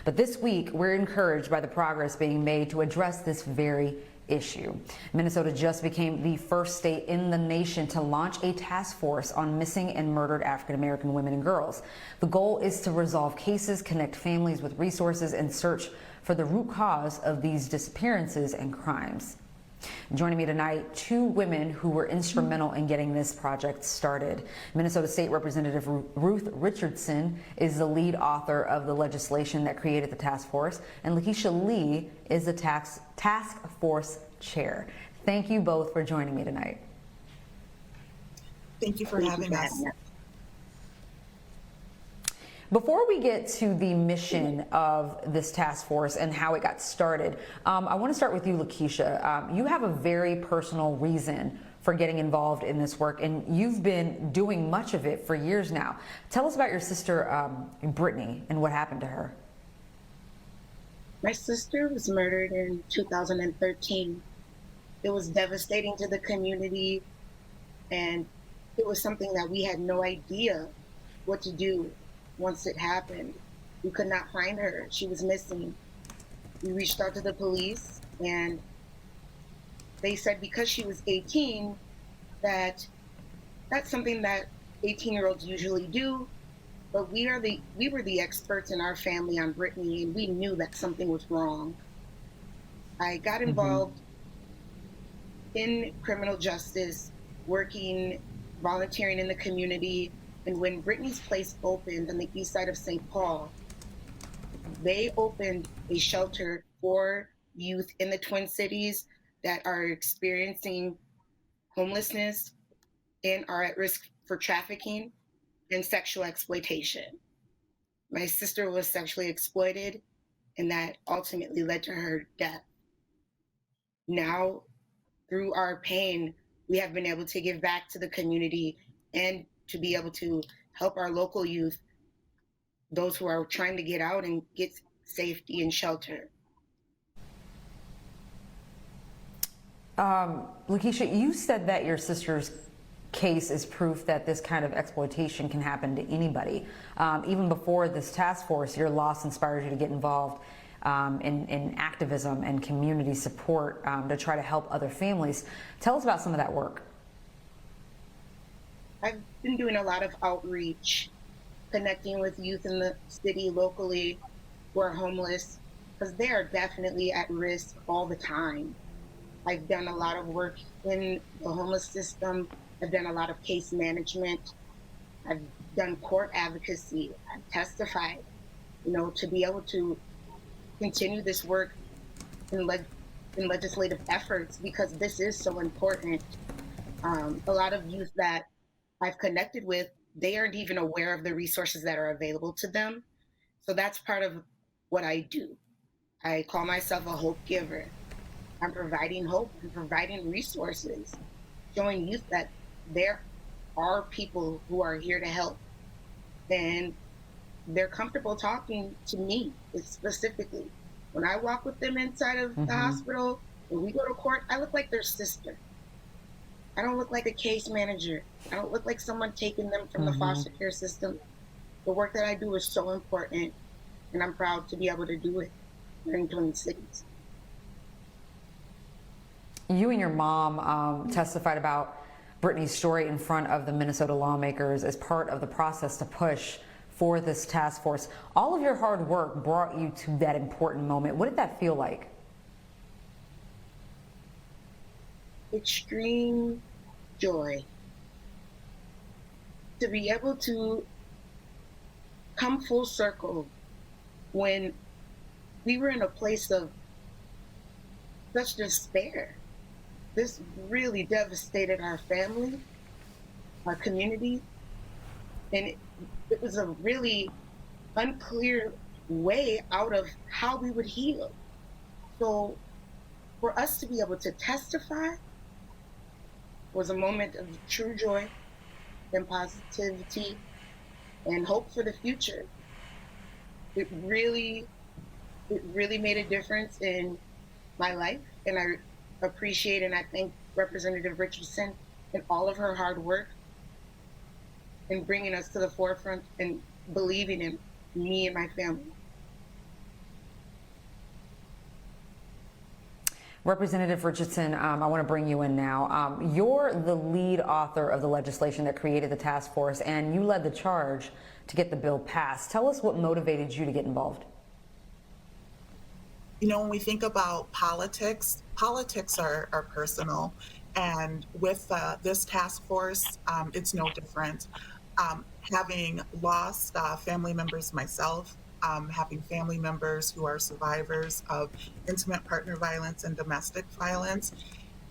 But this week, we're encouraged by the progress being made to address this very issue. Minnesota just became the first state in the nation to launch a task force on missing and murdered African American women and girls. The goal is to resolve cases, connect families with resources, and search for the root cause of these disappearances and crimes. Joining me tonight, two women who were instrumental in getting this project started. Minnesota State Representative Ruth Richardson is the lead author of the legislation that created the task force, and Lakeisha Lee is the task force chair. Thank you both for joining me tonight. Thank you for having us. Before we get to the mission of this task force and how it got started, I want to start with you, Lakeisha. You have a very personal reason for getting involved in this work, and you've been doing much of it for years now. Tell us about your sister, Brittany, and what happened to her. My sister was murdered in 2013. It was devastating to the community, and it was something that we had no idea what to do. Once it happened, we could not find her. She was missing. We reached out to the police, and they said because she was 18, that's something that 18-year-olds usually do. But we were the experts in our family on Brittany, and we knew that something was wrong. I got involved in criminal justice, working, volunteering in the community. And when Brittany's place opened on the east side of St. Paul, they opened a shelter for youth in the Twin Cities that are experiencing homelessness and are at risk for trafficking and sexual exploitation. My sister was sexually exploited, and that ultimately led to her death. Now, through our pain, we have been able to give back to the community and to be able to help our local youth, those who are trying to get out and get safety and shelter. Lakeisha, you said that your sister's case is proof that this kind of exploitation can happen to anybody. Even before this task force, your loss inspired you to get involved in activism and community support to try to help other families. Tell us about some of that work. I've been doing a lot of outreach, connecting with youth in the city locally who are homeless, because they are definitely at risk all the time. I've done a lot of work in the homeless system. I've done a lot of case management. I've done court advocacy. I've testified, to be able to continue this work in legislative efforts, because this is so important. A lot of youth that I've connected with, they aren't even aware of the resources that are available to them. So that's part of what I do. I call myself a hope giver. I'm providing hope and providing resources, showing youth that there are people who are here to help. And they're comfortable talking to me specifically. When I walk with them inside of the hospital, when we go to court, I look like their sister. I don't look like a case manager. I don't look like someone taking them from the foster care system. The work that I do is so important, and I'm proud to be able to do it in Twin Cities. You and your mom testified about Brittany's story in front of the Minnesota lawmakers as part of the process to push for this task force. All of your hard work brought you to that important moment. What did that feel like? Extreme joy to be able to come full circle when we were in a place of such despair. This really devastated our family, our community, and it was a really unclear way out of how we would heal. So for us to be able to testify was a moment of true joy and positivity and hope for the future. It really made a difference in my life, and I appreciate and I thank Representative Richardson and all of her hard work in bringing us to the forefront and believing in me and my family. Representative Richardson, I want to bring you in now. You're the lead author of the legislation that created the task force, and you led the charge to get the bill passed. Tell us what motivated you to get involved. You know, when we think about politics, politics are personal. And with this task force, it's no different. Having lost family members myself, having family members who are survivors of intimate partner violence and domestic violence,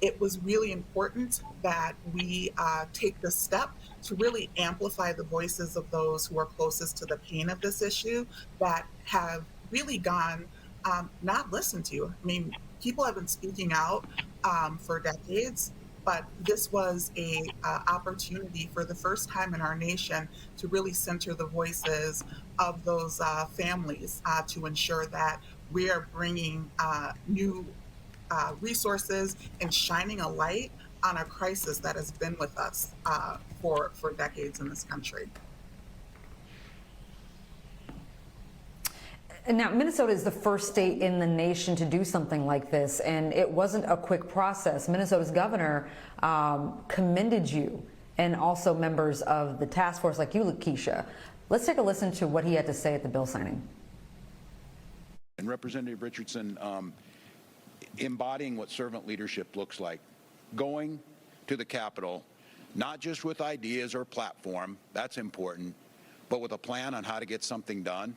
it was really important that we take the step to really amplify the voices of those who are closest to the pain of this issue that have really gone not listened to. I mean, people have been speaking out for decades, but this was a opportunity for the first time in our nation to really center the voices of those families to ensure that we are bringing new resources and shining a light on a crisis that has been with us for decades in this country. Now, Minnesota is the first state in the nation to do something like this, and it wasn't a quick process. Minnesota's governor commended you and also members of the task force like you, Lakeisha. Let's take a listen to what he had to say at the bill signing. And Representative Richardson embodying what servant leadership looks like, going to the Capitol, not just with ideas or platform, that's important, but with a plan on how to get something done,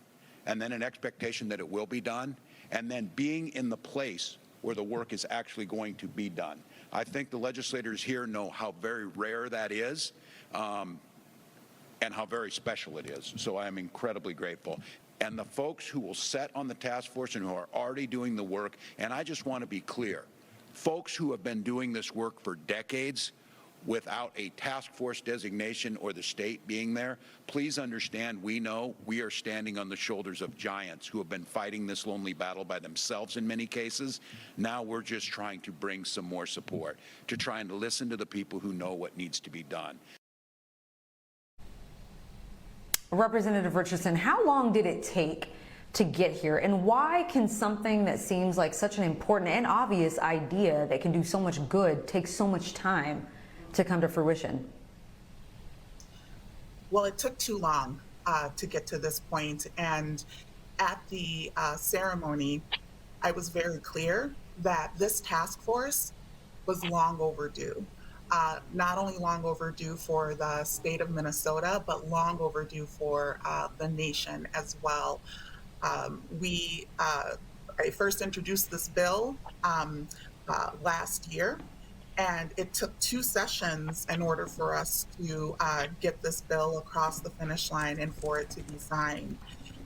and then an expectation that it will be done, and then being in the place where the work is actually going to be done. I think the legislators here know how very rare that is and how very special it is. So I am incredibly grateful. And the folks who will set on the task force and who are already doing the work, and I just want to be clear, folks who have been doing this work for decades without a task force designation or the state being there, please understand, we know we are standing on the shoulders of giants who have been fighting this lonely battle by themselves in many cases. Now we're just trying to bring some more support, to try and listen to the people who know what needs to be done. Representative Richardson, how long did it take to get here, and why can something that seems like such an important and obvious idea that can do so much good take so much time to come to fruition? Well, it took too long to get to this point, and at the ceremony, I was very clear that this task force was long overdue. Not only long overdue for the state of Minnesota, but long overdue for the nation as well. I first introduced this bill last year, and it took 2 sessions in order for us to get this bill across the finish line and for it to be signed.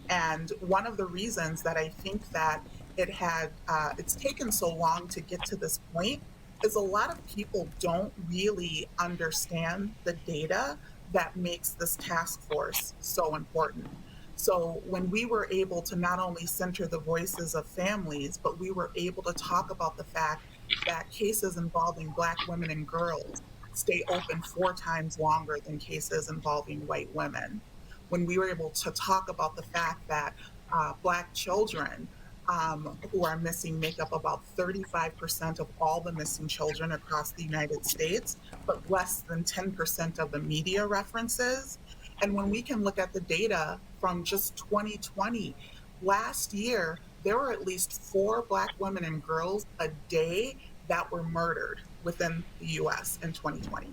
And one of the reasons that I think that it's taken so long to get to this point is a lot of people don't really understand the data that makes this task force so important. So when we were able to not only center the voices of families, but we were able to talk about the fact that cases involving Black women and girls stay open 4 times longer than cases involving white women. When we were able to talk about the fact that Black children who are missing make up about 35% of all the missing children across the United States, but less than 10% of the media references. And when we can look at the data from just 2020, last year, there were at least 4 Black women and girls a day that were murdered within the US in 2020.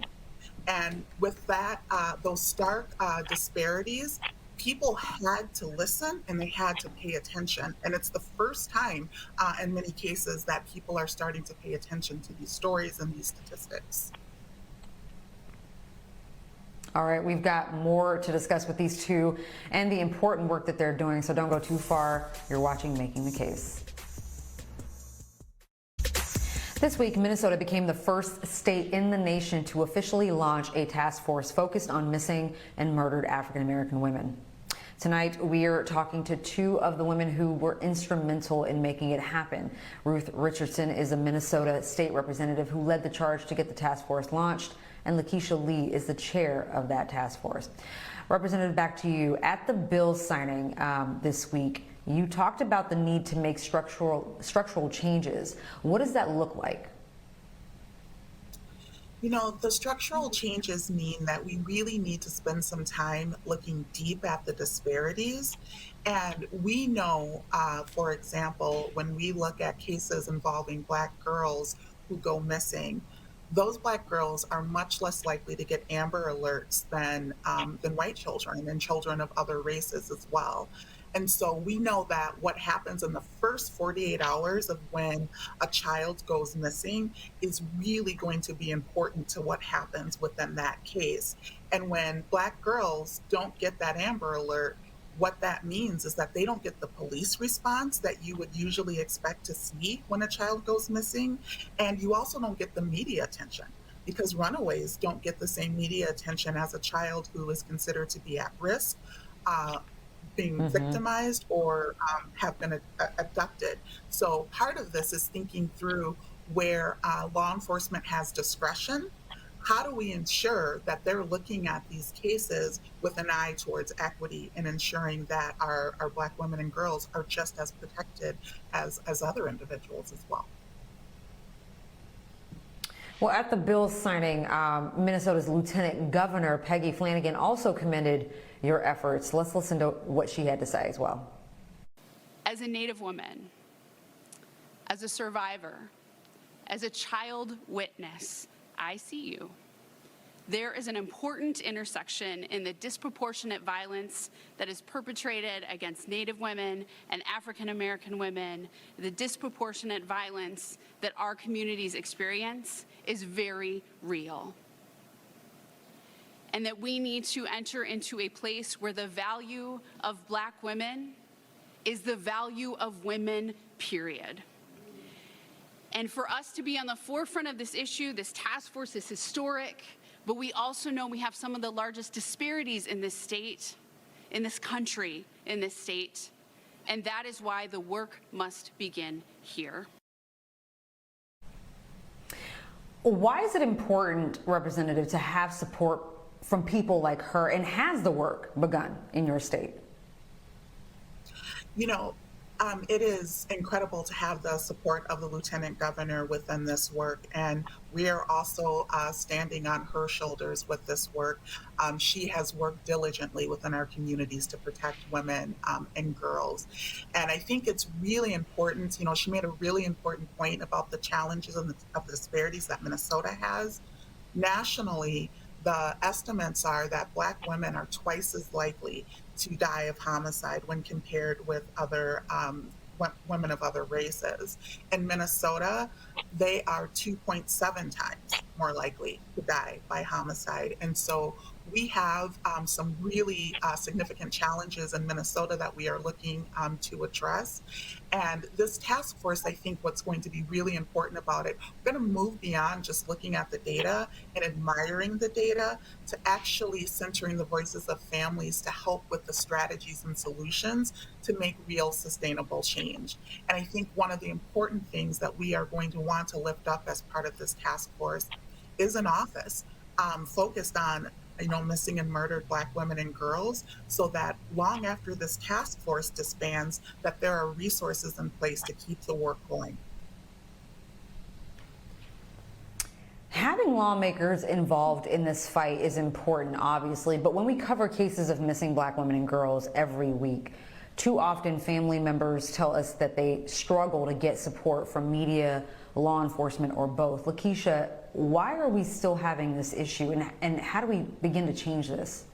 And with that, those stark disparities, people had to listen and they had to pay attention. And it's the first time in many cases that people are starting to pay attention to these stories and these statistics. All right, we've got more to discuss with these two and the important work that they're doing, so don't go too far. You're watching Making the Case. This week, Minnesota became the first state in the nation to officially launch a task force focused on missing and murdered African American women. Tonight, we are talking to 2 of the women who were instrumental in making it happen. Ruth Richardson is a Minnesota state representative who led the charge to get the task force launched, and Lakeisha Lee is the chair of that task force. Representative, back to you. At the bill signing this week, You talked about the need to make structural changes. What does that look like? You know, the structural changes mean that we really need to spend some time looking deep at the disparities. And we know, for example, when we look at cases involving Black girls who go missing, those Black girls are much less likely to get Amber Alerts than white children and children of other races as well. And so we know that what happens in the first 48 hours of when a child goes missing is really going to be important to what happens within that case. And when Black girls don't get that Amber Alert, what that means is that they don't get the police response that you would usually expect to see when a child goes missing. And you also don't get the media attention because runaways don't get the same media attention as a child who is considered to be at risk. Being victimized or have been abducted. So part of this is thinking through where law enforcement has discretion. How do we ensure that they're looking at these cases with an eye towards equity and ensuring that our Black women and girls are just as protected as other individuals as well? Well, at the bill signing, Minnesota's Lieutenant Governor Peggy Flanagan also commended your efforts. Let's listen to what she had to say as well. As a Native woman, as a survivor, as a child witness, I see you. There is an important intersection in the disproportionate violence that is perpetrated against Native women and African American women. The disproportionate violence that our communities experience is very real. And that we need to enter into a place where the value of Black women is the value of women, period. And for us to be on the forefront of this issue, this task force is historic, but we also know we have some of the largest disparities in this state, in this country, in this state, and that is why the work must begin here. Why is it important, Representative, to have support from people like her, and has the work begun in your state? You know, it is incredible to have the support of the Lieutenant Governor within this work, and we are also standing on her shoulders with this work. She has worked diligently within our communities to protect women and girls. And I think it's really important, you know, she made a really important point about the challenges and of the disparities that Minnesota has. Nationally, the estimates are that Black women are twice as likely to die of homicide when compared with other women of other races. In Minnesota, they are 2.7 times more likely to die by homicide. And so we have some really significant challenges in Minnesota that we are looking to address. And this task force, I think what's going to be really important about it, we're going to move beyond just looking at the data and admiring the data to actually centering the voices of families to help with the strategies and solutions to make real sustainable change. And I think one of the important things that we are going to want to lift up as part of this task force is an office focused on missing and murdered Black women and girls, so that long after this task force disbands, that there are resources in place to keep the work going. Having lawmakers involved in this fight is important, obviously, but when we cover cases of missing Black women and girls every week, too often family members tell us that they struggle to get support from media, law enforcement, or both. Lakeisha, why are we still having this issue, and how do we begin to change this?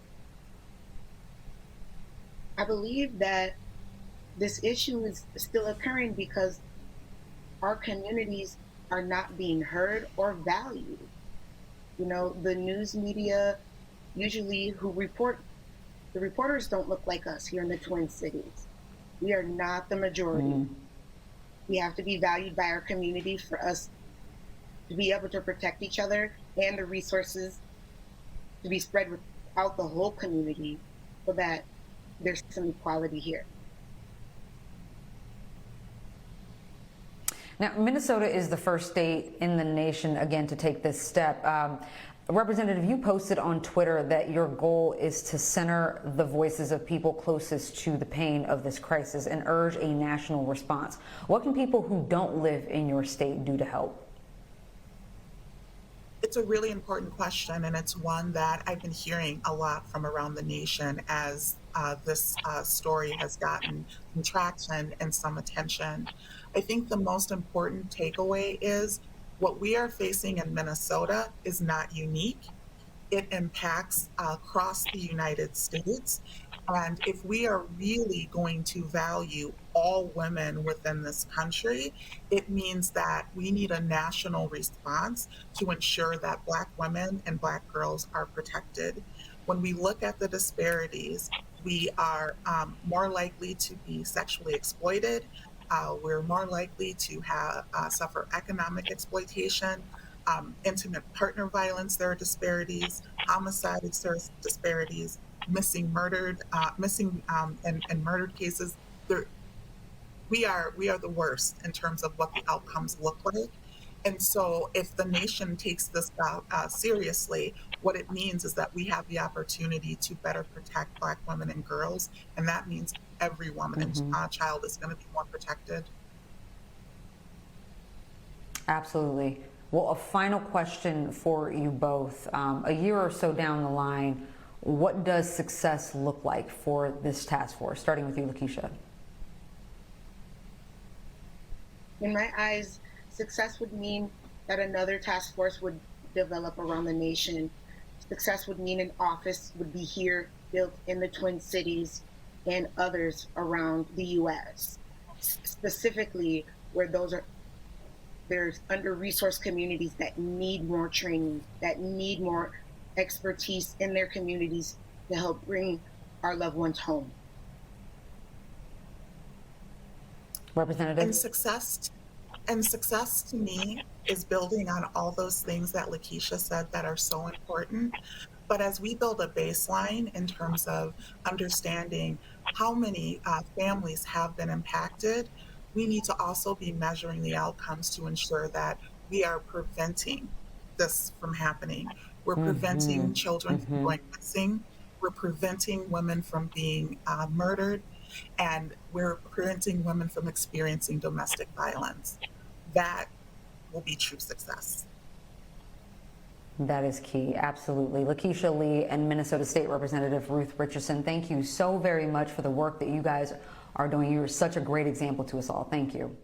I believe that this issue is still occurring because our communities are not being heard or valued. You know, the news media usually the reporters don't look like us here in the Twin Cities. We are not the majority. We have to be valued by our community for us to be able to protect each other, and the resources to be spread out the whole community so that there's some equality here. Now, Minnesota is the first state in the nation, again, to take this step. Representative, you posted on Twitter that your goal is to center the voices of people closest to the pain of this crisis and urge a national response. What can people who don't live in your state do to help? It's a really important question, and it's one that I've been hearing a lot from around the nation as this story has gotten some traction and some attention. I think the most important takeaway is what we are facing in Minnesota is not unique. It impacts across the United States. And if we are really going to value all women within this country, it means that we need a national response to ensure that Black women and Black girls are protected. When we look at the disparities, we are more likely to be sexually exploited. We're more likely to have suffer economic exploitation, intimate partner violence. There are disparities, homicide. There are disparities, missing, and murdered cases. We are the worst in terms of what the outcomes look like. And so, if the nation takes this seriously, what it means is that we have the opportunity to better protect Black women and girls, and that means every woman and child is going to be more protected. Absolutely. Well, a final question for you both. A year or so down the line, what does success look like for this task force? Starting with you, Lakeisha. In my eyes, success would mean that another task force would develop around the nation. Success would mean an office would be here, built in the Twin Cities and others around the U.S., specifically where there's under-resourced communities that need more training, that need more expertise in their communities to help bring our loved ones home. Representative? And success to me is building on all those things that Lakeisha said that are so important. But as we build a baseline in terms of understanding how many families have been impacted, we need to also be measuring the outcomes to ensure that we are preventing this from happening. We're preventing children from going missing. We're preventing women from being murdered. And we're preventing women from experiencing domestic violence. That will be true success. That is key, absolutely. Lakeisha Lee and Minnesota State Representative Ruth Richardson, thank you so very much for the work that you guys are doing. You're such a great example to us all. Thank you.